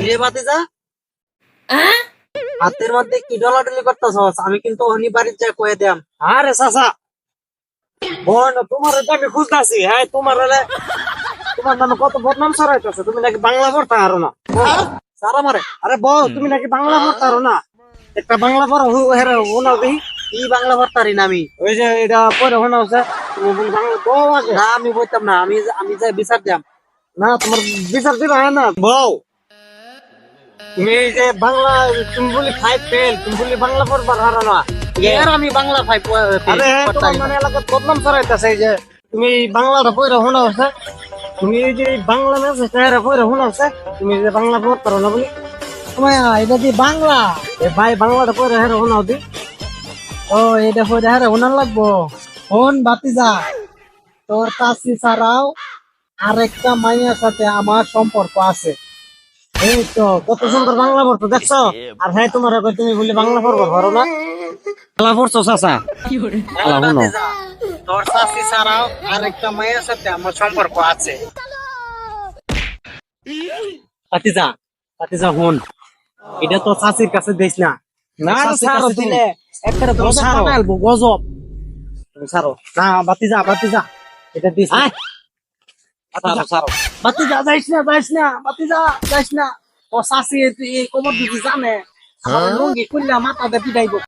রে ভাতিজা, হাতের মধ্যে কি ডলাডলি করতেছস? আমি কিন্তু অহনি বাড়ির যা কয়ে দিয়াম। আরে চাচা, বোন তোমার তো আমি খুঁজতেছি। হ্যাঁ, তোমার নামে কত বদনাম ছড়াইতেছে। তুমি নাকি বাংলা পড়তে পারো না। সারা মারে, আরে বউ, তুমি নাকি বাংলা পড়তে পারো না। একটা বাংলা পড়া শোনাও দেখি। কি বাংলা পড়তারি না আমি? ওই যে এটা পড়ে শোনাও যে তুমি বলি বাংলা বউ আগে। না, আমি বলতাম না, আমি যাই বিচার দিয়াম। না, তোমার বিচার দিবা হয় না বউ। তুমি এই যে বাংলা, তুমি বলি 5 ফেল, তুমি বলি বাংলা পড়বার হারা না। এর আমি বাংলা 5 আরে তোমার মানে এলাকার বদনাম ছড়াইতেছে। এই যে তুমি বাংলাটা পড়ে শোনাও আছে, তুমি এই যে বাংলা মেসেজ এটা পড়ে শোনাও আছে, তুমি যে বাংলা পড়তে পারো না বলি। এটা কি বাংলা? এ ভাই, বাংলাটা পড়ে হেরে শোনাও দি। ও, এটা পড়ে হারে উনার লাগবো। ফোন বাতিজা, তোর চাষি ছাড়াও আরেকটা মাইয়ার সাথে আমার সম্পর্ক আছে। এই তো কত সুন্দর বাংলা পড়তো দেখছো। আর হ্যাঁ, তোমার আবার তুমি বলি বাংলা পড়বো পারো না। বাংলা পড়ছো চাচা? তোর চাষি ছাড়াও আরেকটা মায়ের সাথে আমার সম্পর্ক আছে। পাতিজা, পাতিজা হন, এটা তো চাষির কাছে দিস না। না রে, চাষির ছাড়ো কাছে তুমি। দিলে একটা তুমি গজব ছাড়ো। বানাইবো, গজব। তুমি ছাড়ো না, বাতিজা, বাতিজা, এটা দিস না। ছাড়ো, ছাড়ো। বাতিজা যাইস না, যাইস না, বাতিজা যাইস না। ও চাষি এই খবর দিদি জানে, আমার লুঙ্গি খুললে মাথাতে পিটাইবো।